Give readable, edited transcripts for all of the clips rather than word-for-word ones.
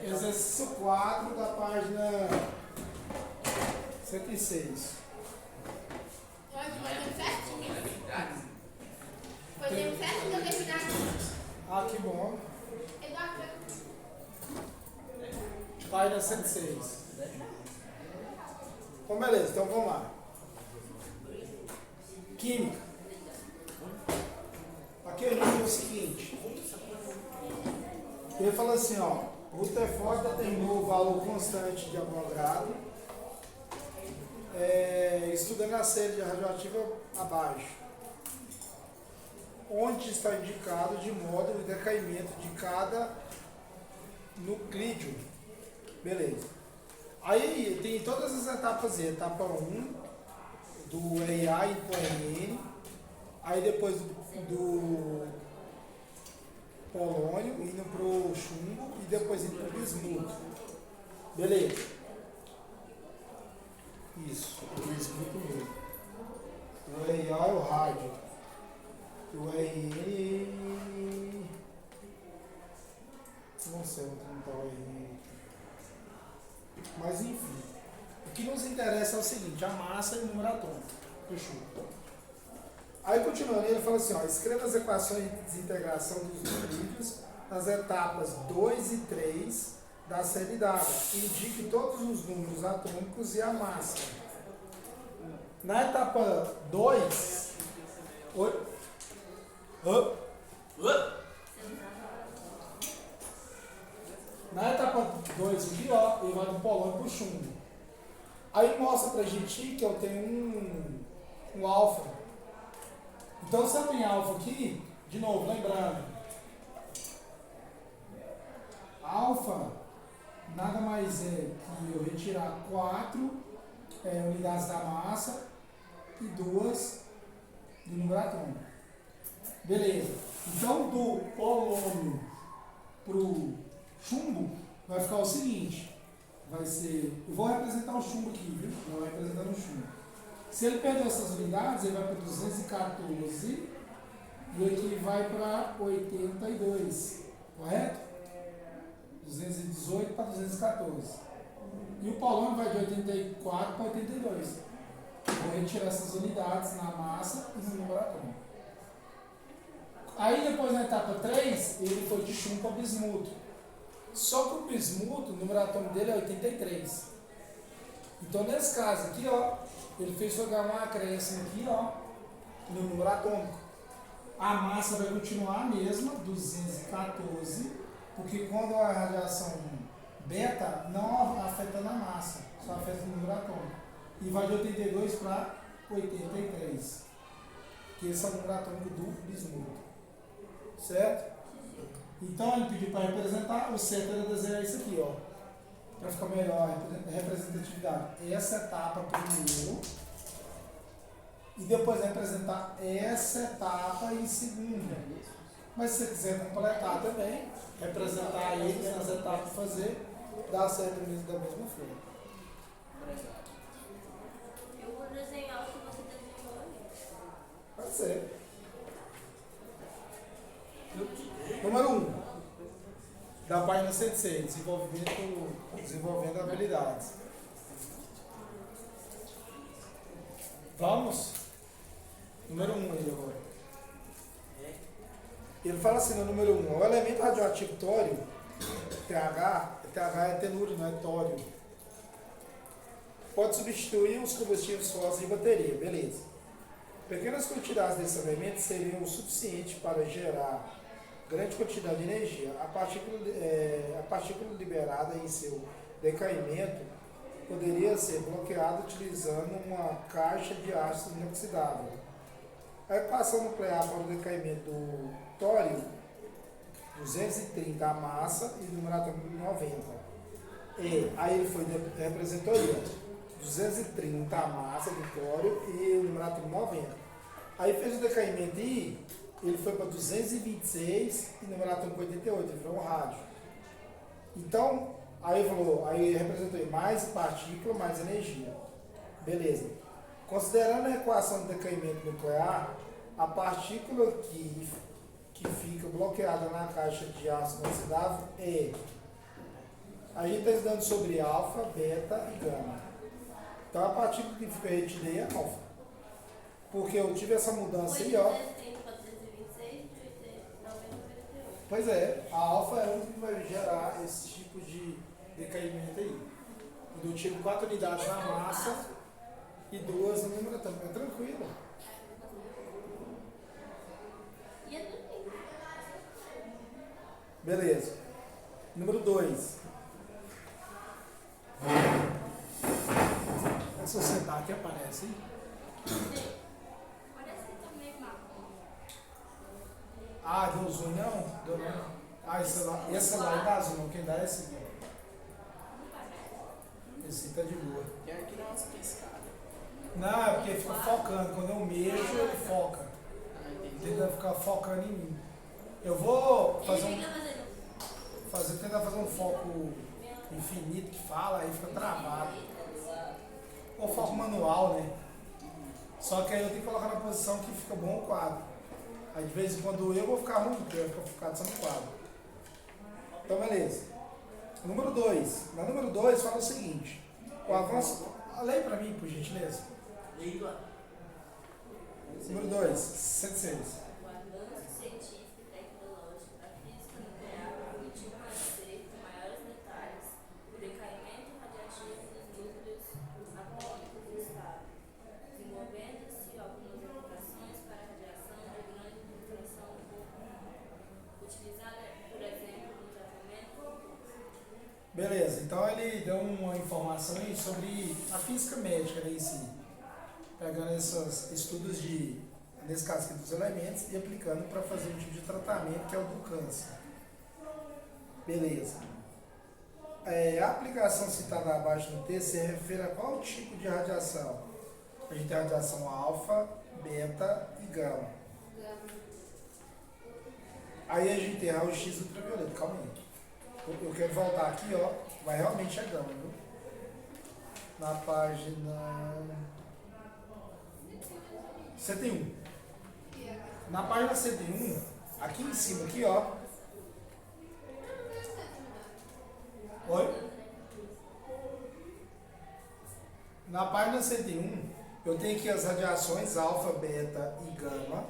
Exercício 4 da página 106. Foi tempo certo que eu terminar. Ah, que bom. Página 106. Então, beleza. Então, vamos lá. Química. Aqui eu digo o seguinte. Ele fala assim, ó. Rutherford determinou o valor constante de Avogadro, estudando a série de radioativa abaixo, onde está indicado de modo o decaimento de cada nuclídeo. Beleza. Aí tem todas as etapas, etapa 1, do RA e pro RN, aí depois do polônio, indo pro chumbo e depois indo pro bismuto. Beleza. Isso, o bismuto mesmo. O RA é o rádio. O RN. Não sei onde está o RN. Mas enfim. O que nos interessa é o seguinte, a massa e o número atômico. Fechou. Aí continuando, ele fala assim, ó, escreva as equações de desintegração dos nuclídeos nas etapas 2 e 3 da série dada. Indique todos os números atômicos e a massa. Na etapa 2, na etapa 2 aqui, ó, ele vai do polônio para o chumbo. Aí mostra pra gente que eu tenho um alfa. Então, se eu tenho alfa aqui, de novo, lembrando, alfa nada mais é que eu retirar 4 unidades da massa e 2 do número atômico. Beleza. Então, do polônio para o chumbo, vai ficar o seguinte, vai ser, eu vou representar o chumbo aqui, viu? Eu vou representar o chumbo. Se ele perder essas unidades, ele vai para 214 e aqui vai para 82, correto? 218 para 214. E o polônio vai de 84 para 82. Vou retirar essas unidades na massa e no número atômico. Aí depois na etapa 3, ele foi de chumbo para bismuto. Só que o bismuto, o número atômico dele é 83. Então nesse caso aqui, ó, ele fez jogar uma acréscimo aqui, ó, no número atômico. A massa vai continuar a mesma, 214, porque quando a radiação beta não afeta na massa, só afeta no número atômico. E vai de 82 para 83, que esse é o número atômico do bismuto. Certo? Então ele pediu para representar, o certo era desenhar isso aqui, ó. Para ficar melhor a representatividade. Essa etapa primeiro. E depois representar essa etapa em segundo. Mas se você quiser completar também, representar eles nas etapas e fazer, dá certo mesmo da mesma forma. Eu vou desenhar o que você desenhou ali. Pode ser. Número 1. Da página 106, desenvolvendo habilidades. Vamos? Número 1 aí agora. Ele fala assim no número 1, o elemento radioativo tório, TH é telúrio, não é tório. Pode substituir os combustíveis fósseis de bateria, beleza. Pequenas quantidades desse elemento seriam o suficiente para gerar grande quantidade de energia. A partícula liberada em seu decaimento poderia ser bloqueada utilizando uma caixa de ácido inoxidável. A equação nuclear para o decaimento do tório, 230 a massa e o número atômico 90. E aí ele representou aí, 230 a massa do tório e o número atômico 90. Aí fez o decaimento e ele foi para 226 e o número atômico 88, ele virou um rádio. Então, aí representou aí mais partícula, mais energia. Beleza. Considerando a equação do decaimento nuclear, a partícula que que fica bloqueada na caixa de ácido inoxidável é... A gente está estudando sobre alfa, beta e gama. Então, a partícula que fica retida aí é alfa. Porque eu tive essa mudança aí, ó. Pois é, a alfa é o que vai gerar esse tipo de decaimento aí. Quando eu tiro 4 unidades na massa e 2 no número atômico. É tranquilo. Beleza. Número 2. Se eu sentar aqui aparece, hein? Ah, deu zoom não? Deu não. Ah, esse lá dá zoom, quem dá é esse aqui. Esse tá de boa. E aqui dá umas piscadas. Não, é porque fica focando. Quando eu mexo, ele foca. Ele vai ficar focando em mim. Eu vou tentar fazer um foco infinito que fala, aí fica travado. Ou foco manual, né? Só que aí eu tenho que colocar na posição que fica bom o quadro. Aí de vez em quando eu vou ficar ruim, porque eu vou ficar focado só no quadro. Então beleza. Número 2. Na número 2 fala o seguinte. O avanço. Leia para mim, por gentileza. Número 2, 106. O avanço científico e tecnológico da física nuclear permitiu conhecer com maiores detalhes o decaimento radiativo dos núcleos atômicos do estado, desenvolvendo-se algumas aplicações para a radiação de grande penetração no corpo humano, utilizada, por exemplo, no tratamento. Beleza, então ele deu uma informação aí sobre a física médica né, em si. Pegando esses estudos de, nesse caso aqui, dos elementos e aplicando para fazer um tipo de tratamento que é o do câncer. Beleza. A aplicação citada abaixo no texto se refere a qual tipo de radiação? A gente tem a radiação alfa, beta e gama. Aí a gente tem raio-x ultravioleta. Calma aí. Eu quero voltar aqui, ó. Vai realmente a gama, viu? Na página 101. Na página 101, aqui em cima, aqui, ó. Oi? Na página 101, eu tenho aqui as radiações alfa, beta e gama.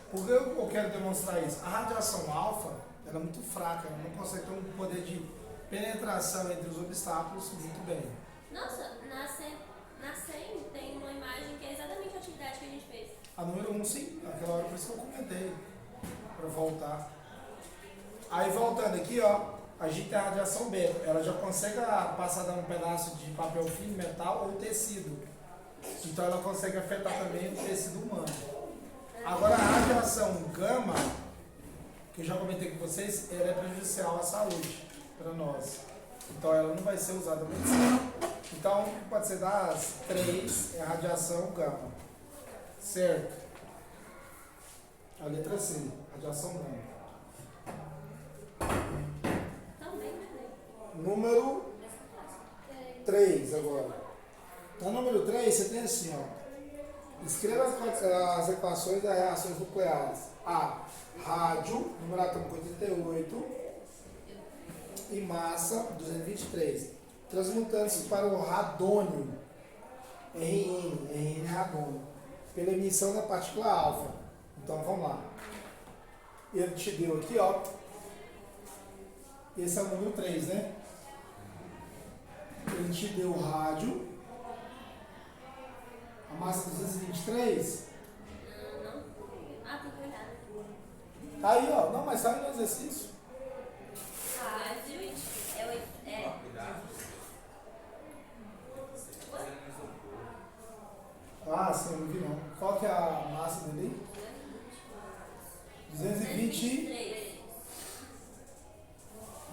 Por que eu quero demonstrar isso? A radiação alfa, ela é muito fraca, ela não consegue ter um poder de penetração entre os obstáculos muito bem. Nossa, na 100 tem uma imagem que é exatamente a atividade que a gente fez. A número 1, sim, naquela hora, por isso que eu comentei, para voltar. Aí voltando aqui, ó, a gente tem a radiação beta, ela já consegue passar dando um pedaço de papel fino, metal ou tecido. Então ela consegue afetar também o tecido humano. Agora a radiação gama, que eu já comentei com vocês, ela é prejudicial à saúde para nós. Então ela não vai ser usada na medicina. Então pode ser das 3, é a radiação gama. Certo? A letra C, radiação gama. Número 3 agora. Então, número 3, você tem assim, ó. Escreva as equações das reações nucleares. A. Rádio, número atômico 88 e massa 223. Transmutando-se para o radônio, RN é radônio, pela emissão da partícula alfa. Então, vamos lá. Ele te deu aqui, ó. Esse é o número 3, né? Ele te deu o rádio, a massa 223. Não. Ah, tem que olhar. Tá aí, ó. Não, mas tá aí no exercício. Ah, 220. É. Ah, sim, eu não vi não. Qual que é a massa dele? 220.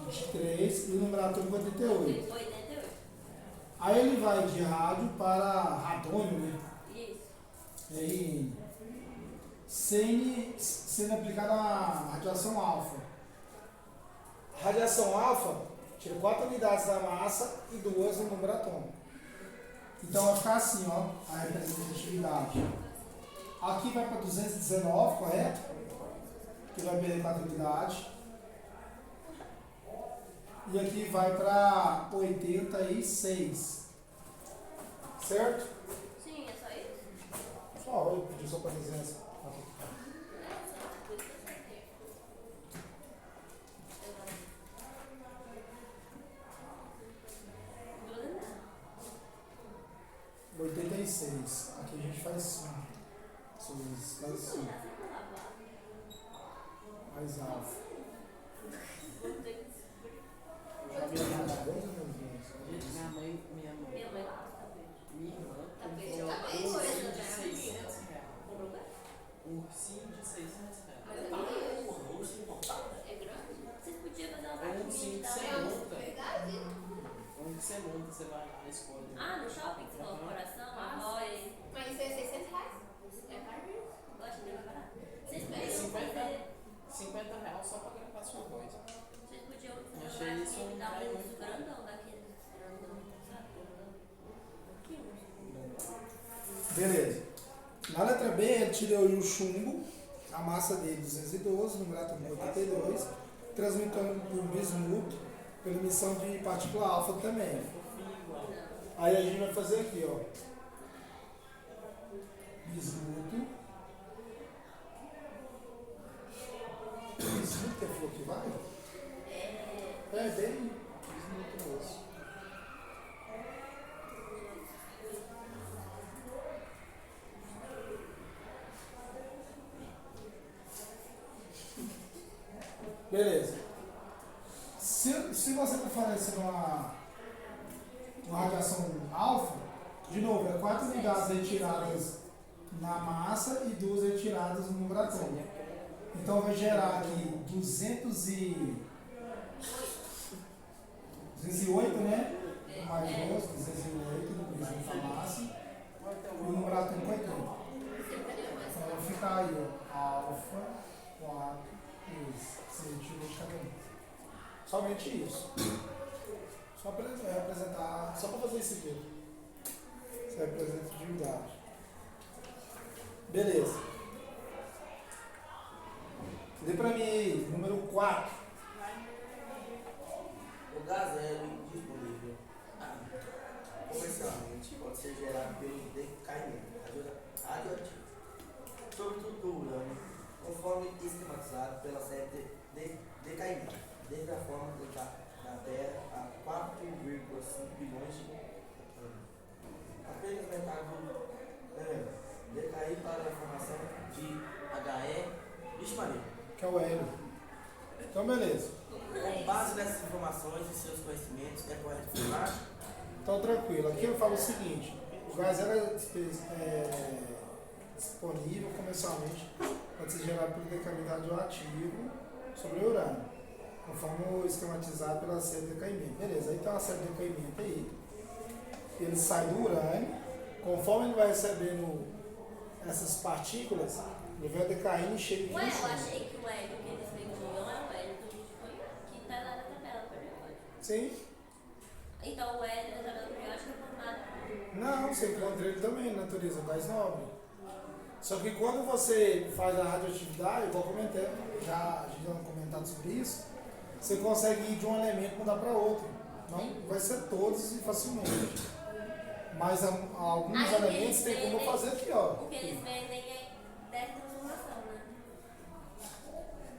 23 e o número atômico 88. 88. Aí ele vai de rádio para radônio, né? Isso. E sendo aplicada a radiação alfa. Radiação alfa tira 4 unidades da massa e 2 no número atômico. Então vai ficar assim, ó, a representatividade. Aqui vai para 219, correto? que vai perder maturidade. E aqui vai para 86. Certo? Sim, é só isso? Só, eu pedi só para licença. Não. 86. Aqui a gente faz sim. Faz sim. Mais alto. Já vi a minha coisa, meu Deus. Minha mãe, Minha mãe gosta de minha irmã, tapete. comprou Tapete, um coisa, ursinho de né? 600 reais. Comprou o quê? Um ursinho de 600 reais. Mas é grande. É grande? Vocês podiam fazer uma É um vaquinha ursinho de que dar você uma- monta. Verdade? Um que você monta, você vai lá, escolhe. Ah, no shopping que você coloca o coração, arroz. Mas isso é 600 reais? É caro isso? Eu acho que é mais barato. Vocês É podiam fazer. 50 reais só pra gravar sua voz. Vocês podiam fazer uma Achei isso vaquinha de um dar trem um muito caro. grandão daqueles grandão, sabe? Grandão. Aqui, Beleza. Na letra B, ele tirou o chumbo, a massa dele 212, número atômico 82, transmitindo o bismuto pela emissão de partícula alfa também. Aí a gente vai fazer aqui, ó. Bismuto. Bismuto que falou que vai? É, bem bismuto moço. Beleza. Se você está fazendo uma radiação alfa, de novo, é 4 unidades retiradas na massa e 2 retiradas no número atômico. Então vai gerar aqui 208, né? Mais 12, 208, depois a farmácia. E o número atômico 80. Então vai ficar aí, ó. Alfa, 4, 2. Você tirou de cada um. Somente isso. Só para representar, só para fazer isso aqui. Isso representa atividade. Beleza. Dê para mim aí, número 4. O gás hélio disponível comercialmente pode ser gerado pelo decaimento radioativo, sobretudo do urânio, conforme esquematizado pela série de decaimento, desde a forma da Terra a 4,5 bilhões de anos. Apenas metade do decair para a formação de HE. Vixe Maria. Que é o hélio. Então, beleza. Com base nessas informações e seus conhecimentos, é correto afirmar? Então, tranquilo. Aqui eu falo o seguinte: o gás era disponível comercialmente, pode ser gerado pelo decaimento radioativo sobre o urânio, conforme esquematizado pela série de decaimento. Beleza, aí tem uma série de decaimento aí. Ele sai do urânio, conforme ele vai recebendo essas partículas, ele vai decaindo e chega de Ué, eu chumbo. achei que o hélio que eles vendiam é o hélio que a gente põe, que tá lá na tabela periódica. Sim? Então o hélio da tabela periódica é formado. Não, você encontra ele também na natureza, gás nobre. Só que quando você faz a radioatividade, igual comentei, a gente já comentado sobre isso, você consegue ir de um elemento e mudar para outro. Não vai ser todos e facilmente. Mas alguns Aí elementos eles tem como vendem- fazer aqui, ó. O que eles vendem é dessa transformação, né?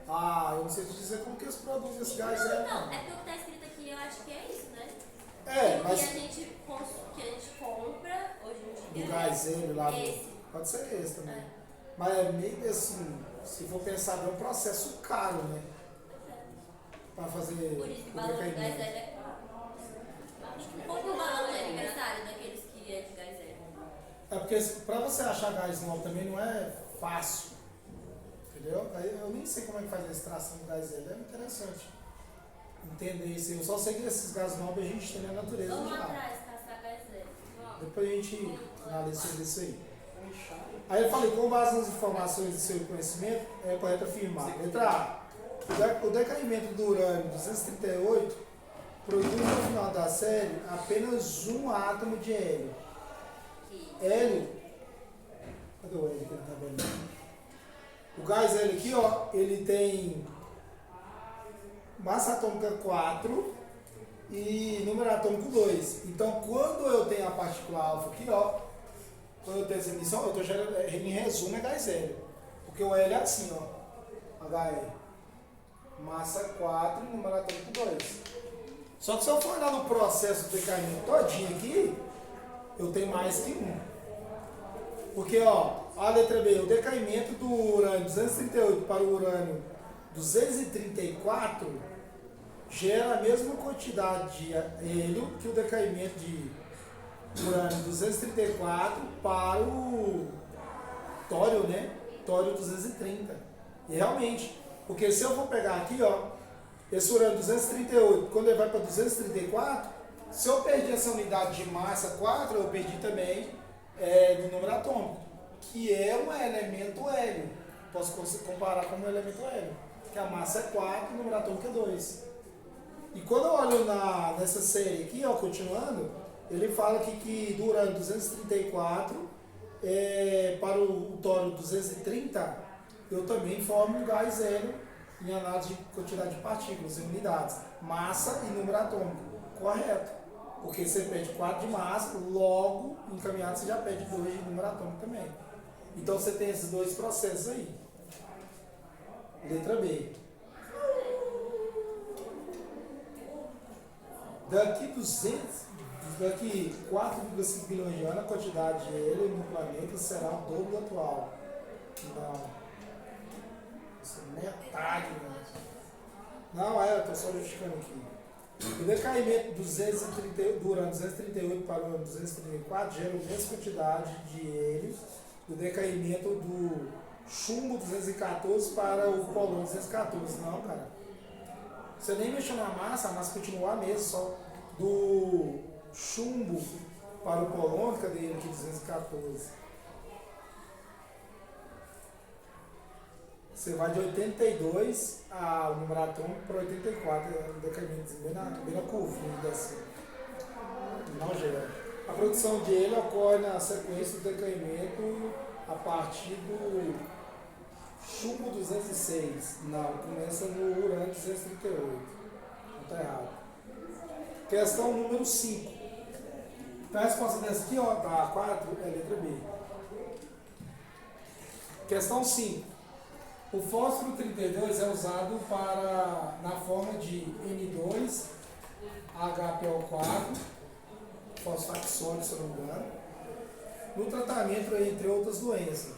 Ah, eu não sei te dizer como que eles produzem esse gás. Não, É, então, é porque o que tá escrito aqui eu acho que é isso, né? é, Que mas a gente compra hoje em dia. do gás ele lá, Esse. pode ser esse também. É. Mas é meio assim, se for pensar, é um processo caro, né? Para fazer Por isso que o o valor do gás decaimento. hélio é caro. Qual que é o valor de aniversário daqueles que é de gás hélio? É porque para você achar gás novo também não é fácil. Entendeu? Aí eu nem sei como é que faz a extração do gás hélio. É interessante entender isso. Eu só sei que esses gases nobres a gente tem na natureza. Vamos Já. atrás, caçar gás hélio. Vamos. Depois a gente analisa sobre isso aí. Aí eu falei, com base nas informações e seu conhecimento, é correto afirmar. Letra A. O decaimento do urânio 238 produz no final da série apenas um átomo de hélio. Que Hélio. Cadê o hélio que ele tá vendo? O O gás hélio aqui, ó, ele tem massa atômica 4 e número atômico 2. Então, quando eu tenho a partícula alfa aqui, ó, quando eu tenho essa emissão, eu estou gerando, em resumo, é gás hélio. Porque o hélio é assim, ó, HL. Massa 4 e número atômico 2. Só que se eu for olhar no processo do decaimento todinho aqui, eu tenho mais que um. Porque, ó, a letra B, o decaimento do urânio 238 para o urânio 234 gera a mesma quantidade de hélio que o decaimento de urânio 234 para o tório, né? Tório 230. E realmente, porque se eu for pegar aqui, ó, esse urânio 238, quando ele vai para 234, se eu perdi essa unidade de massa 4, eu perdi também no número atômico, que é um elemento hélio. Posso comparar com um elemento hélio, que a massa é 4 e o número atômico é 2. E quando eu olho nessa série aqui, ó, continuando, ele fala aqui que do urânio 234 para o tório 230, eu também formo um gás hélio em análise de quantidade de partículas em unidades, massa e número atômico. Correto. Porque você perde 4 de massa, logo encaminhado você já perde 2 de número atômico também. Então você tem esses dois processos aí. Letra B. Daqui 4,5 bilhões de anos, a quantidade de hélio no planeta será o dobro atual. Não. Isso é metade, né? Não, eu estou só justificando aqui. O decaimento do urânio 238 para o urânio 234 gera a mesma quantidade de hélio do decaimento do chumbo 214 para o polônio 214. Não, cara. Você nem mexeu na massa, a massa continua a mesma, só do chumbo para o polônio, cadê ele aqui, 214? Você vai de 82 ao número atômico para 84, o decaimento bem na curvinha dessa. Não gera. A produção de hélio ocorre na sequência do decaimento a partir do chumbo 206. Não, começa no urânio 238. Não está errado. Questão número 5. Então a resposta dessa aqui, ó, da 4, é a letra B. Questão 5. O fósforo 32 é usado na forma de N2HPO4, fosfato sólido, se eu não me engano, no tratamento, entre outras doenças.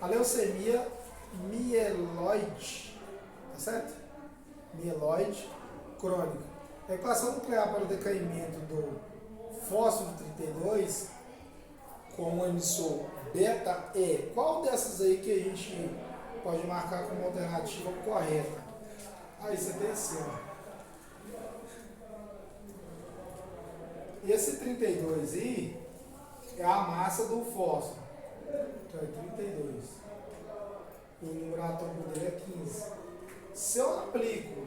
A leucemia mieloide, tá certo? Mieloide crônica. A equação nuclear para o decaimento do fósforo 32 como emissor beta é qual dessas aí que a gente pode marcar como alternativa correta? Aí você tem assim, ó. E esse 32 aí é a massa do fósforo. Então é 32. O número atômico dele é 15. Se eu aplico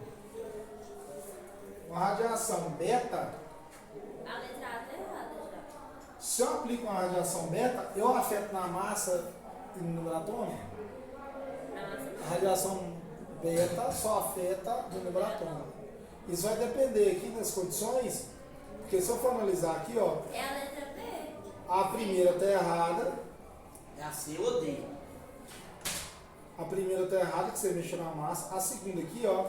uma radiação beta, A letra A tá errada já. se eu aplico uma radiação beta, eu afeto na massa e no número atômico? A radiação beta só afeta o número atômico. Isso vai depender aqui das condições, porque se eu for analisar aqui, ó, É a letra B. a primeira está errada, É assim, eu odeio. a primeira está errada, que você mexeu na massa, a segunda aqui, ó,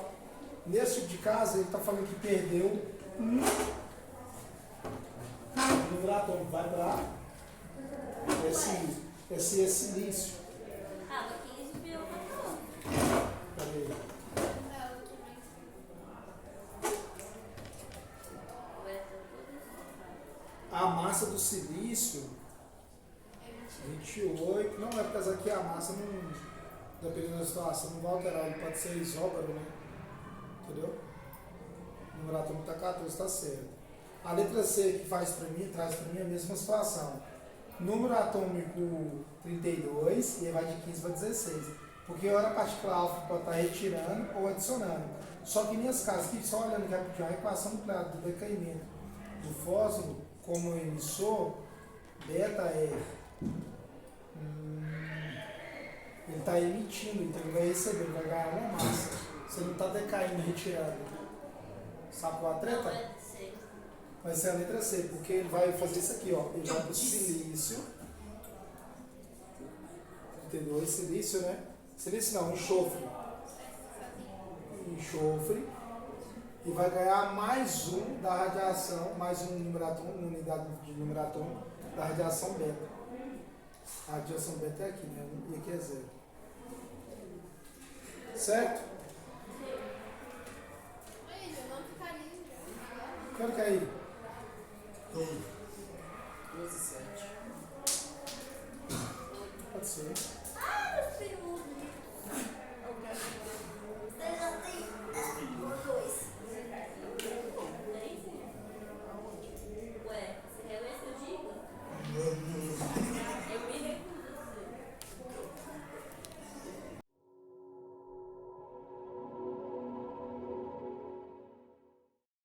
nesse tipo de caso, ele está falando que perdeu um número atômico, vai para esse silício. Ah, mas 15 virou 14. Cadê? A massa do silício, 28, não é por causa que a massa não, dependendo da situação, não vai alterar, ele pode ser isóbaro, né? Entendeu? O número atômico está 14, está certo. A letra C que traz para mim a mesma situação. Número atômico 32 e aí vai de 15 para 16. Porque hora a partícula alfa pode estar retirando ou adicionando. Só que nesse caso aqui, só olhando aqui rapidinho, a equação nuclear do decaimento do fósforo como emissor, beta é Ele está emitindo, então ele vai receber, ele vai ganhar uma massa. Você não está decaindo, retirando. Sacou a Não treta? é C. Vai ser a letra C, porque ele vai fazer isso aqui, ó. Ele vai pro silício. Entendeu? Esse silício, né? Silício não, enxofre. Enxofre. E vai ganhar mais um da radiação, mais um numeratron, uma unidade de numeratron da radiação beta. A radiação beta é aqui, né? E aqui é 0. Certo? Aí, não ficaria. Quero que é aí. 12. 12 e 7. Pode ser.